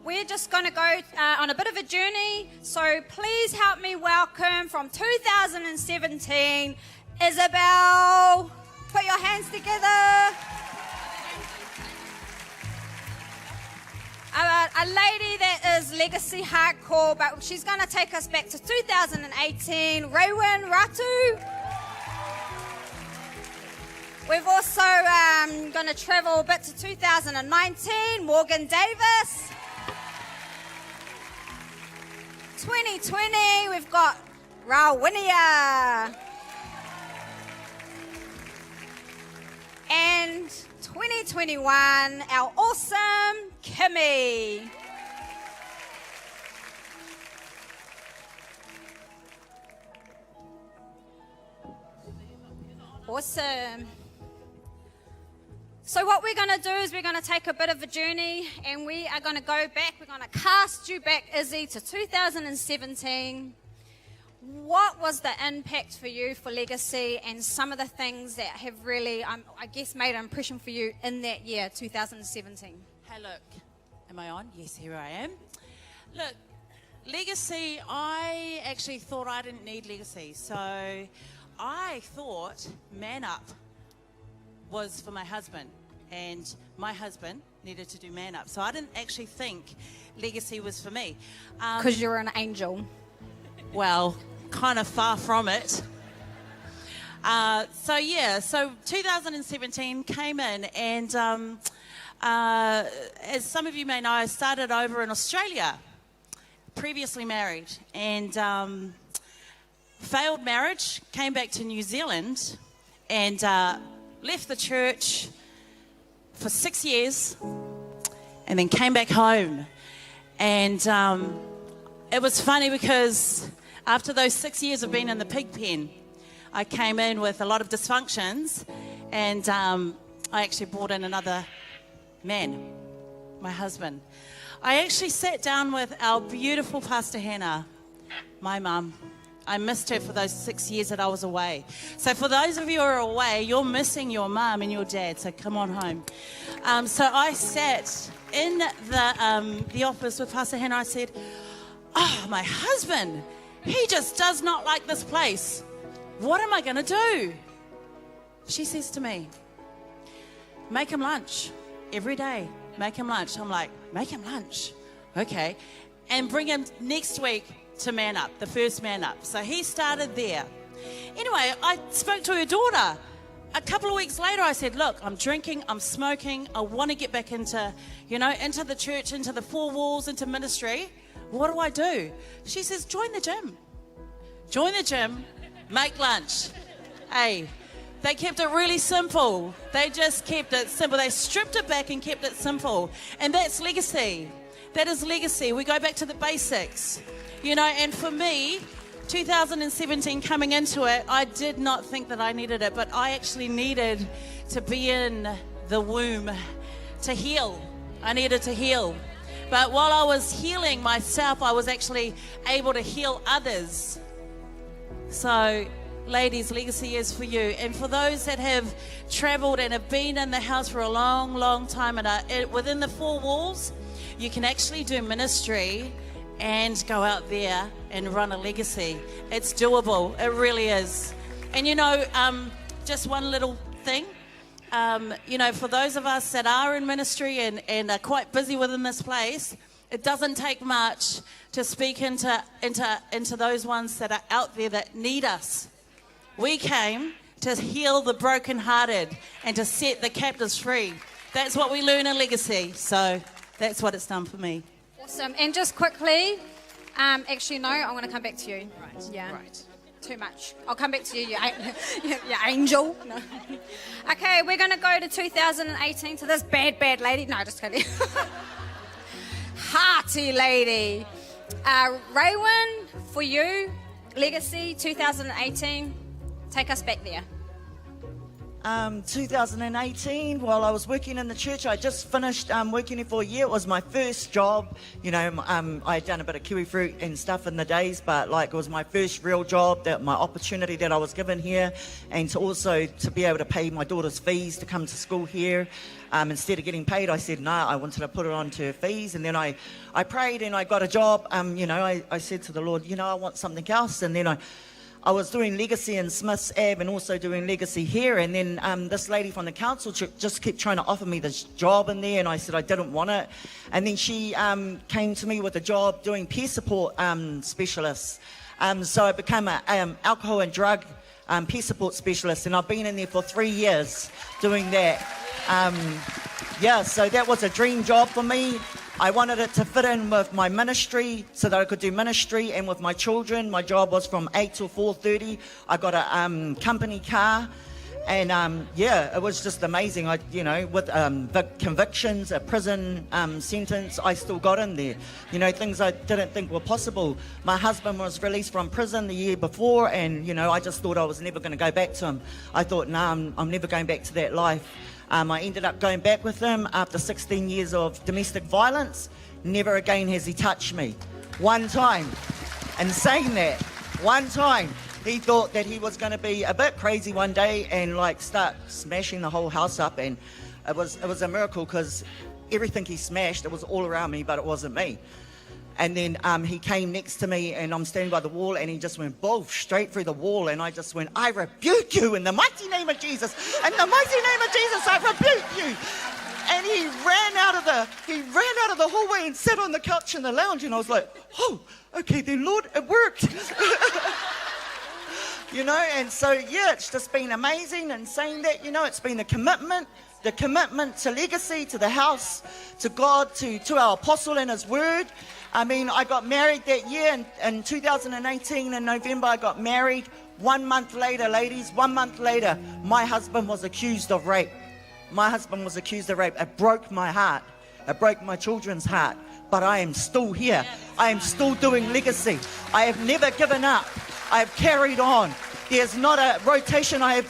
we're just going to go on a bit of a journey. So please help me welcome from 2017, Isabel. Put your hands together. A lady that is legacy hardcore, but she's going to take us back to 2018, Raywin Ratu. We've also going to travel a bit to 2019, Morgan Davis. 2020, we've got Rawinia. And 2021, our awesome Kimmy. Awesome. So what we're going to do is we're going to take a bit of a journey and we are going to go back. We're going to cast you back, Izzy, to 2017. What was the impact for you for Legacy and some of the things that have really, I guess, made an impression for you in that year, 2017? Hey, look, am I on? Yes, here I am. Look, Legacy, I actually thought I didn't need Legacy. So I thought Man Up was for my husband, and my husband needed to do Man Up. So I didn't actually think Legacy was for me. Because you're an angel. Well, kind of far from it. So 2017 came in, and as some of you may know, I started over in Australia, previously married, and failed marriage, came back to New Zealand, and left the church for 6 years, and then came back home. And it was funny because after those 6 years of being in the pig pen, I came in with a lot of dysfunctions, and I actually brought in another man, my husband. I actually sat down with our beautiful Pastor Hannah, my mum. I missed her for those 6 years that I was away. So for those of you who are away, you're missing your mum and your dad, so come on home. So I sat in the office with Pastor Hannah. I said, oh, my husband, he just does not like this place. What am I going to do? She says to me, make him lunch every day. Make him lunch. I'm like, make him lunch? Okay. And bring him next week to Man Up, the first Man Up. So he started there. Anyway, I spoke to her daughter. A couple of weeks later, I said, look, I'm drinking, I'm smoking. I want to get back into the church, into the four walls, into ministry. What do I do? She says, join the gym. Join the gym, make lunch. Hey, they kept it really simple. They just kept it simple. They stripped it back and kept it simple. And that's Legacy. That is Legacy. We go back to the basics. And for me, 2017 coming into it, I did not think that I needed it, but I actually needed to be in the womb to heal. I needed to heal. But while I was healing myself, I was actually able to heal others. So, ladies, Legacy is for you. And for those that have traveled and have been in the house for a long, long time and are within the four walls, you can actually do ministry and go out there and run a legacy. It's doable. It really is. And just one little thing. For those of us that are in ministry and are quite busy within this place, it doesn't take much to speak into those ones that are out there that need us. We came to heal the brokenhearted and to set the captives free. That's what we learn in Legacy. So that's what it's done for me. Awesome. And just quickly, actually, no, I'm going to come back to you. Right. Yeah. Right. Too much. I'll come back to you, you angel. No. Okay, we're going to go to 2018 to this bad lady. No, just kidding. Hearty lady. Raywin, for you, Legacy 2018, take us back there. 2018, while I was working in the church, I just finished working there for a year. It was my first job. You know, I had done a bit of kiwi fruit and stuff in the days, but like it was my first real job, that my opportunity that I was given here, and to also to be able to pay my daughter's fees to come to school here. Instead of getting paid, I said no, I wanted to put it on to her fees, and then I prayed and I got a job. You know, I said to the Lord, you know, I want something else, and then I was doing Legacy in Smiths Ave and also doing Legacy here, and then this lady from the council just kept trying to offer me this job in there, and I said I didn't want it. And then she came to me with a job doing peer support specialist. So I became an alcohol and drug peer support specialist, and I've been in there for 3 years doing that. Yeah, so that was a dream job for me. I wanted it to fit in with my ministry so that I could do ministry, and with my children. My job was from 8 till 4:30. I got a company car, and yeah, it was just amazing. You know, with the convictions, a prison sentence, I still got in there. You know, things I didn't think were possible. My husband was released from prison the year before, and you know, I just thought I was never going to go back to him. I thought, nah, I'm never going back to that life. I ended up going back with him after 16 years of domestic violence. Never again has he touched me. One time. And saying that, one time, he thought that he was going to be a bit crazy one day and like start smashing the whole house up. And it was a miracle, because everything he smashed, it was all around me, but it wasn't me. And then he came next to me, and I'm standing by the wall, and he just went boof straight through the wall, and I just went, I rebuke you in the mighty name of Jesus. In the mighty name of Jesus, I rebuke you. And he ran out of the hallway and sat on the couch in the lounge, and I was like, oh, okay then, Lord, it worked. You know, and so yeah, it's just been amazing. And saying that, you know, it's been the commitment to Legacy, to the house, to God, to our apostle and his word. I mean, I got married that year in 2018 in November. I got married. 1 month later, ladies, 1 month later, my husband was accused of rape. My husband was accused of rape. It broke my heart. It broke my children's heart. But I am still here. I am still doing Legacy. I have never given up. I have carried on. There's not a rotation I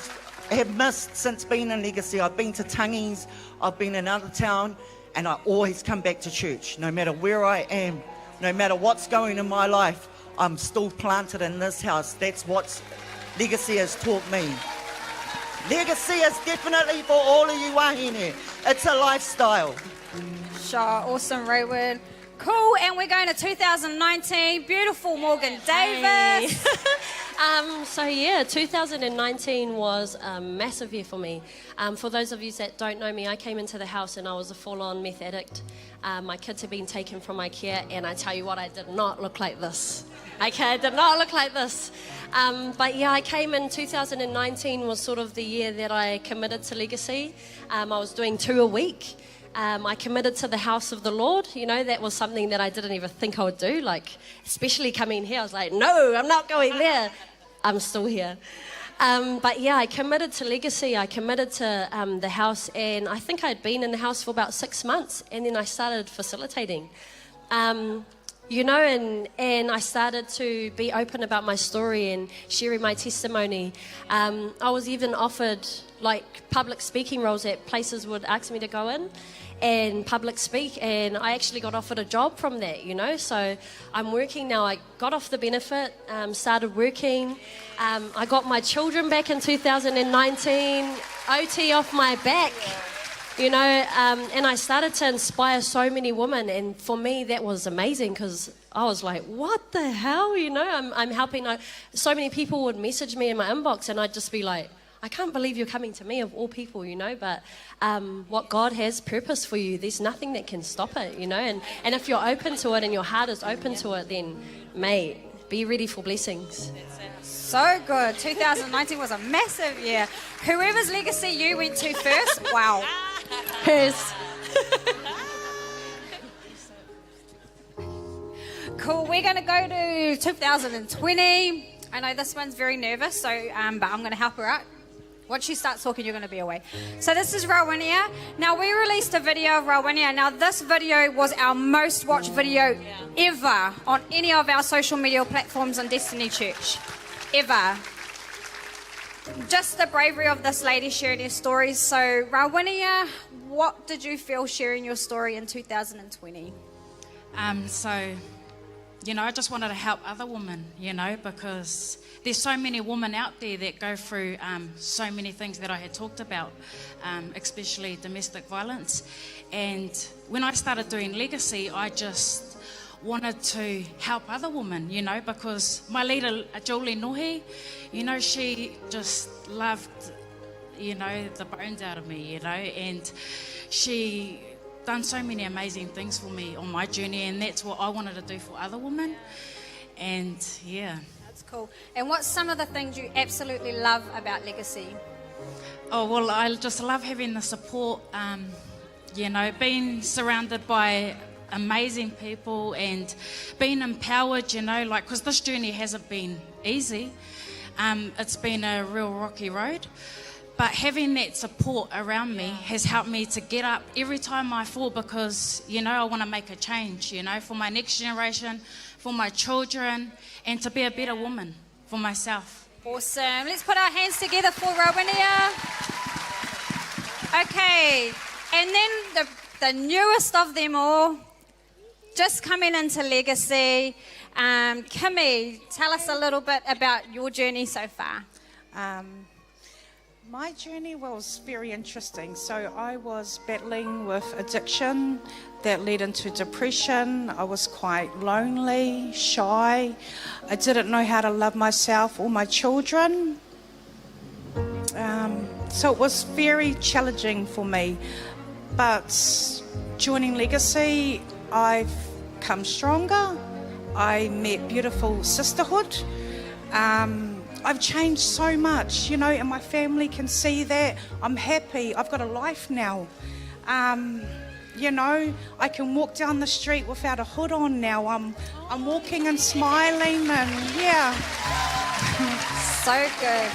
have missed since being in Legacy. I've been to Tangies, I've been in another town, and I always come back to church. No matter where I am, no matter what's going in my life, I'm still planted in this house. That's what Legacy has taught me. Legacy is definitely for all of you wahine. It's a lifestyle. Sure, awesome, Raywood. Cool, and we're going to 2019. Beautiful Morgan Davis. So yeah, 2019 was a massive year for me. For those of you that don't know me, I came into the house and I was a full-on meth addict. My kids had been taken from my care, and I tell you what, I did not look like this. Okay, I did not look like this. But yeah, I came in 2019 was sort of the year that I committed to Legacy. I was doing 2 a week. I committed to the house of the Lord. You know, that was something that I didn't even think I would do. Like, especially coming here, I was like, no, I'm not going there. I'm still here. But yeah, I committed to Legacy. I committed to the house, and I think I'd been in the house for about 6 months, and then I started facilitating. You know, and I started to be open about my story and sharing my testimony. I was even offered like public speaking roles that places would ask me to go in and public speak, and I actually got offered a job from that, you know. So I'm working now. I got off the benefit, started working. I got my children back in 2019, OT off my back. You know, and I started to inspire so many women, and for me that was amazing, because I was like, what the hell, you know, I'm helping. So many people would message me in my inbox, and I'd just be like, I can't believe you're coming to me of all people, you know, but what God has purpose for you, there's nothing that can stop it, you know, and if you're open to it and your heart is open to it, then mate, be ready for blessings. So good. 2019 was a massive year. Whoever's Legacy you went to first, wow. Hers. Cool, we're going to go to 2020. I know this one's very nervous, so but I'm going to help her out. Once she starts talking, you're going to be away. So this is Rawinia. Now, we released a video of Rawinia. Now, this video was our most watched video ever on any of our social media platforms on Destiny Church. Ever. just the bravery of this lady sharing her story. So, Rawinia, what did you feel sharing your story in 2020? So, I just wanted to help other women, because there's so many women out there that go through so many things that I had talked about, especially domestic violence. And when I started doing Legacy, I just wanted to help other women, because my leader, Julie Nohi, she just loved, the bones out of me, and she done so many amazing things for me on my journey, and that's what I wanted to do for other women. And That's cool. And what's some of the things you absolutely love about Legacy? Oh, well, I just love having the support, being surrounded by amazing people and being empowered, because this journey hasn't been easy. It's been a real rocky road. But having that support around me has helped me to get up every time I fall, because, I want to make a change, for my next generation, for my children, and to be a better woman for myself. Awesome. Let's put our hands together for Rawinia. Okay. And then the newest of them all, just coming into Legacy. Kimmy, tell us a little bit about your journey so far. My journey was very interesting. So I was battling with addiction that led into depression. I was quite lonely, shy. I didn't know how to love myself or my children. So it was very challenging for me. But joining Legacy, I've come stronger. I met beautiful sisterhood. I've changed so much, and my family can see that. I'm happy. I've got a life now. I can walk down the street without a hood on now. I'm walking and smiling, and So good.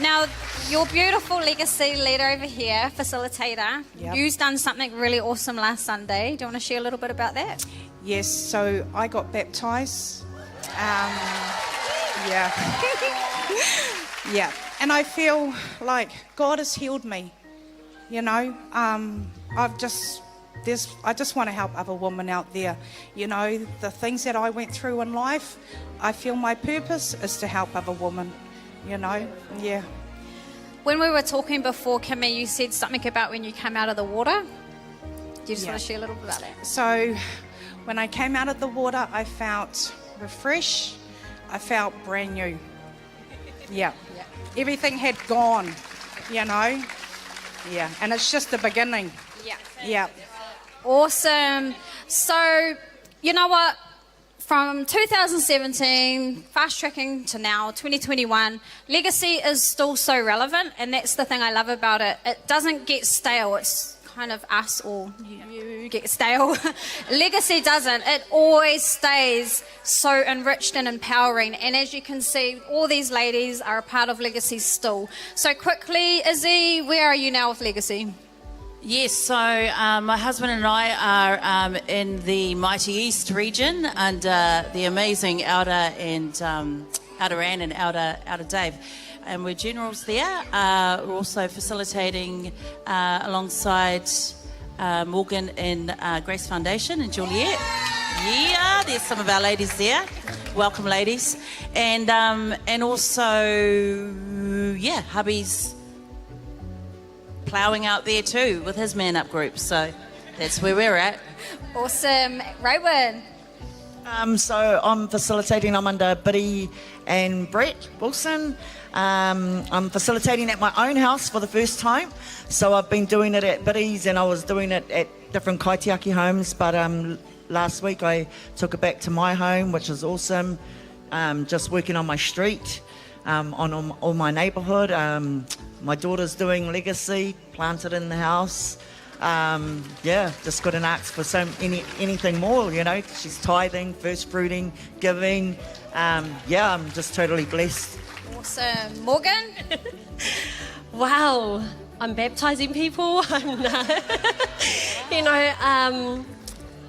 Now, your beautiful Legacy leader over here, facilitator, Yep. you've done something really awesome last Sunday. Do you want to share a little bit about that? Yes, so I got baptised. And I feel like God has healed me. I just want to help other women out there. The things that I went through in life, I feel my purpose is to help other women. When we were talking before, Kimmy, you said something about when you came out of the water. Do you just want to share a little bit about that? So when I came out of the water, I felt refreshed. I felt brand new. Everything had gone, and it's just the beginning. Awesome. So, you know what? From 2017, fast tracking to now, 2021, Legacy is still so relevant, and that's the thing I love about it. It doesn't get stale. It's kind of us or you get stale. Legacy doesn't. It always stays so enriched and empowering. And as you can see, all these ladies are a part of Legacy still. So quickly, Izzy, where are you now with Legacy? Yes, so my husband and I are in the Mighty East region under the amazing Elder and Elder Ann and Elder Dave. And we're generals there. We're also facilitating alongside Morgan in Grace Foundation and Juliet. Yeah, there's some of our ladies there. Welcome, ladies. And also, hubby's ploughing out there too with his Man Up group. So that's where we're at. Awesome. Raywin. So I'm facilitating. I'm under Biddy and Brett Wilson. I'm facilitating at my own house for the first time. So I've been doing it at Biddy's and I was doing it at different kaitiaki homes. But last week I took it back to my home, which is awesome. Just working on my street, on all my neighbourhood. My daughter's doing Legacy, planted in the house. Just couldn't ask for anything more, She's tithing, first fruiting, giving. I'm just totally blessed. Awesome. Morgan? Wow, I'm baptizing people.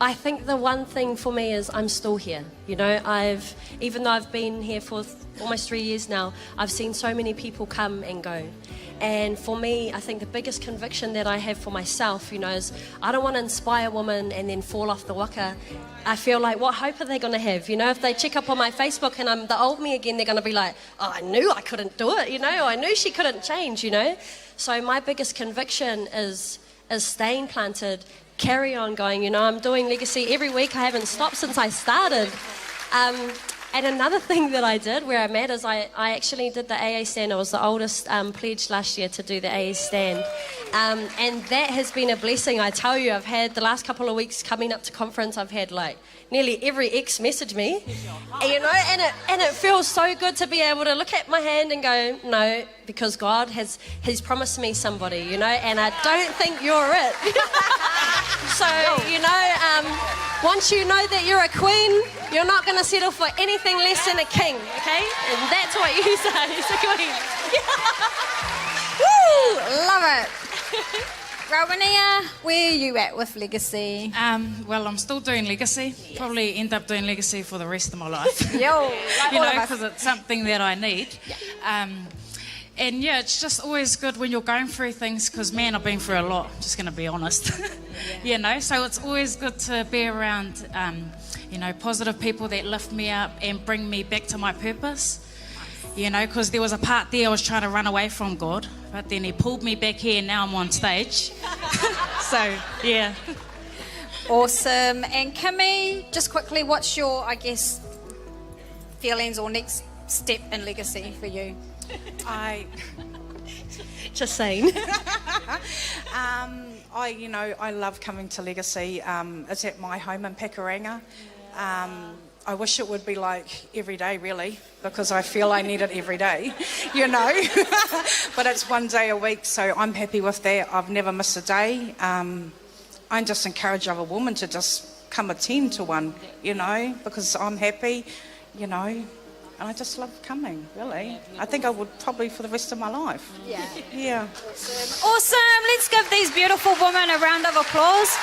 I think the one thing for me is I'm still here. You know, even though I've been here for almost 3 years now, I've seen so many people come and go. And for me, I think the biggest conviction that I have for myself, you know, is I don't want to inspire women and then fall off the waka. I feel like, what hope are they going to have? You know, if they check up on my Facebook and I'm the old me again, they're going to be like, oh, I knew I couldn't do it, you know, I knew she couldn't change, you know. So my biggest conviction is staying planted, carry on going. You know, I'm doing Legacy every week. I haven't stopped since I started. And another thing that I did where I'm at is I actually did the AA stand. I was the oldest pledged last year to do the AA stand. And that has been a blessing, I tell you. I've had the last couple of weeks coming up to conference, I've had like nearly every ex message me, you know, and it feels so good to be able to look at my hand and go, no, because God he's promised me somebody, you know, and I don't think you're it. So, you know, once you know that you're a queen, you're not going to settle for anything less than a king, okay? And that's what you say, it's a queen. Woo! Love it. Rawania, where are you at with Legacy? Well, I'm still doing Legacy. Yes. Probably end up doing Legacy for the rest of my life. Yo, like you know, because it's something that I need. Yeah. And yeah, it's just always good when you're going through things, because man, I've been through a lot, I'm just going to be honest. You know, so it's always good to be around, you know, positive people that lift me up and bring me back to my purpose. You know, because there was a part there I was trying to run away from God, but then he pulled me back here and now I'm on stage. So, yeah. Awesome. And Kimmy, just quickly, what's your, I guess, feelings or next step in Legacy for you? Just saying. I love coming to Legacy. It's at my home in Pakuranga. I wish it would be like every day, really, because I feel I need it every day, you know. But it's 1 day a week, so I'm happy with that. I've never missed a day. I just encourage other women to just come attend to one, you know, because I'm happy, you know, and I just love coming, really. I think I would probably for the rest of my life. Yeah. Yeah. Awesome. Let's give these beautiful women a round of applause.